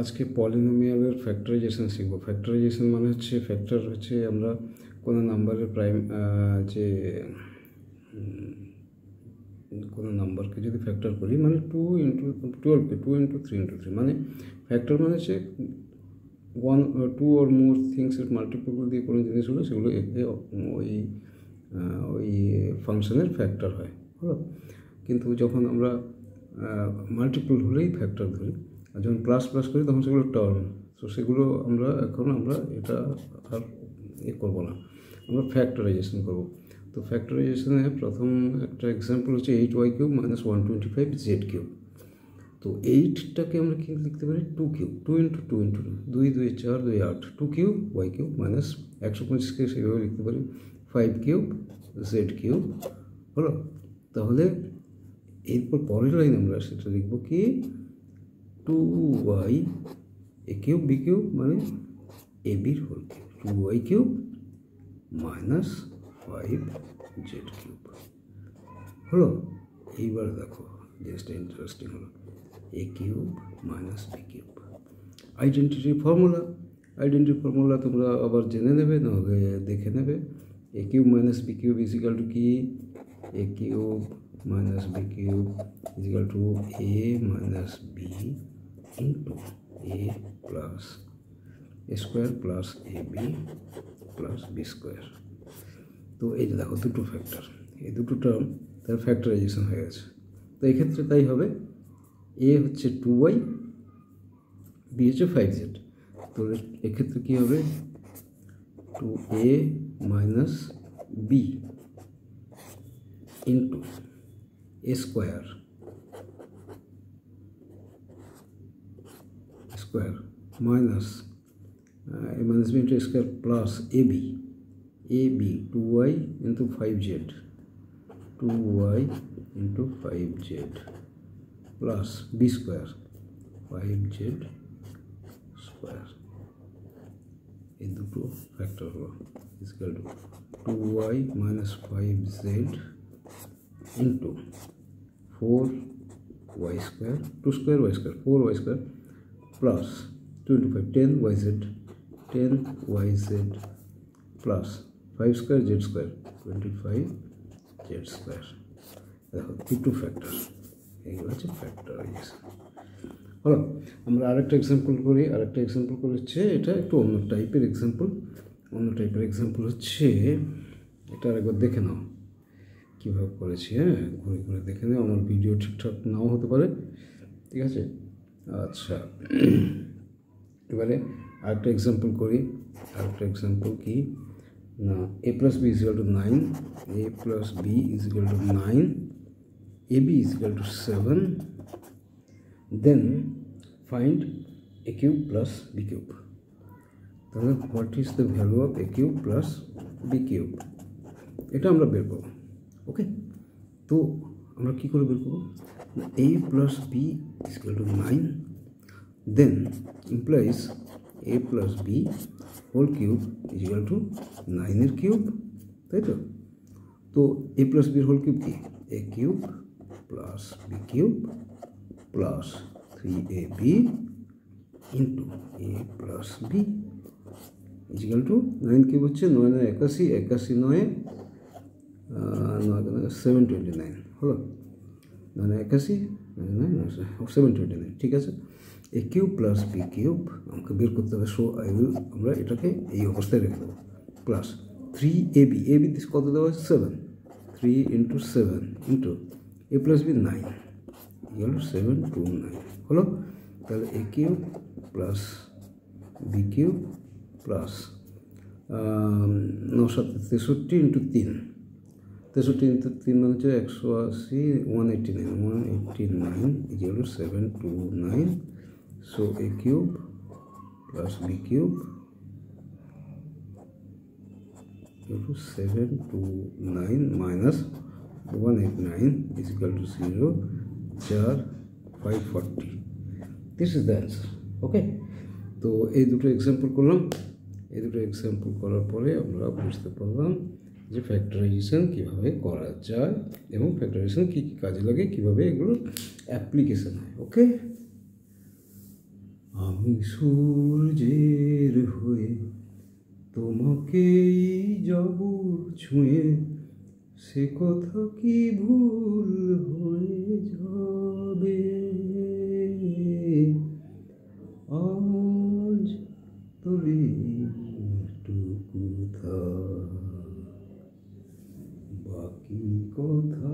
আজকে পলিনোমিয়ালের ফ্যাক্টরাইজেশন শিখব। ফ্যাক্টরাইজেশন মানে হচ্ছে ফ্যাক্টর হচ্ছে আমরা কোনো নাম্বারের প্রাইম যে কোনো নাম্বারকে যদি ফ্যাক্টর করি মানে 2 into 3 into 3 মানে ফ্যাক্টর মানে হচ্ছে 2 or more থিংসের মাল্টিপল দিয়ে কোনো জিনিস হলো সেগুলো ওই ফাংশনের ফ্যাক্টর হয়, হলো। কিন্তু যখন আমরা মাল্টিপল হলেই ফ্যাক্টর ধরি, আর যখন প্লাস প্লাস করি তখন সেগুলো টার্ম। তো সেগুলো আমরা এটা আর করবো না, আমরা ফ্যাক্টরাইজেশন করবো। তো ফ্যাক্টরাইজেশনে প্রথম একটা এক্সাম্পল হচ্ছে 8y³ - 125z³। তো 8টাকে আমরা কি লিখতে পারি 2³ 2 into 2 into 2 2 4 2 8 2³ y³ মাইনাস 125কে সেভাবে লিখতে পারি 5³ z³ হলো। তাহলে এরপর পরের লাইন আমরা সেটা লিখবো কি 2y a³ b³ মানে ab-র whole cube 2y³ minus 5z³ হলো। এইবার দেখো জিনিসটা ইন্টারেস্টিং হলো a³ minus b³ identity formula তোমরা আবার জেনে নেবে, নাহলে দেখে নেবে। a³ minus b³ equal to কি a³ minus b³ equal to a minus b into a plus a square plus ab plus b square. তো এই যে দেখো দুটো ফ্যাক্টর, এই দুটো টার্ম তার ফ্যাক্টরাইজেশন হয়ে গেছে। তো এক্ষেত্রে তাই হবে a হচ্ছে 2y, b হচ্ছে 5z। তো এক্ষেত্রে কী হবে 2a minus b into a square minus a minus b into a square plus ab 2y into 5z 2y into 5z plus b square 5z square। এই দুটো ফ্যাক্টর হলো equal to 2y minus 5z into 4y square 2 square y square 4y square plus 2 into 5 10yz plus 5 square z square 25z square। দেখো দুটো factor, এইগুলো হচ্ছে factorisation হলো। আমরা আরেকটা এক্সাম্পল করি। হচ্ছে এটা একটু অন্য টাইপের এক্সাম্পল হচ্ছে এটা আরেকবার দেখে নাও কীভাবে করেছি। হ্যাঁ, ঘুরে ঘুরে দেখে নাও, আমার ভিডিও ঠিকঠাক নাও হতে পারে, ঠিক আছে। আচ্ছা, এবারে আরেকটা এক্সাম্পল করি। কি না a plus b is equal to 9, a plus b is equal to 9, ab is equal to 7, then find a³ plus b³। তাহলে what is the value of a³ plus b³ এটা আমরা বের করব। ওকে, তো আমরা কী করে বের করব, a plus b is equal to 9, then implies a plus b whole cube is equal to 9-এর কিউব, তাই তো। তো a প্লাস বির হোল কিউব কি a³ plus b³ plus 3ab into a প্লাস b is equal to 9 cube হচ্ছে 9 9 81, 81 9 729 হলো। 9 81 729, ঠিক আছে। a³ প্লাস b³ আমাকে বের করতে হবে। সো আমরা এটাকে এই অবস্থায় রেখে দেবো প্লাস 3ab কত দেওয়া হচ্ছে 7, 3 into 7 ইন্টু a প্লাস b 9 ইকুয়াল টু 729 হলো। তাহলে a³ plus b³ plus 9 7 63 into 3 63 into 3 মানে হচ্ছে 180 189 equal to 729। So a³ plus b³ equal to 729 minus 189 is equal to 0 4 540. This is the answer. Okay, তো এই দুটো এক্সাম্পল করলাম। এই দুটো এক্সাম্পল করার পরে আমরা বুঝতে পারলাম যে ফ্যাক্টরাইজেশন কীভাবে করা যায় এবং ফ্যাক্টরাইজেশন কী কী কাজে লাগে, কীভাবে এগুলোর অ্যাপ্লিকেশন হয়। ওকে, আমি সূর্যের হয়ে তোমাকেই যাব ছুঁয়ে, সে কথা কি ভুল হয়ে যাবে? আজ তবে একটু কথা, বাকি কথা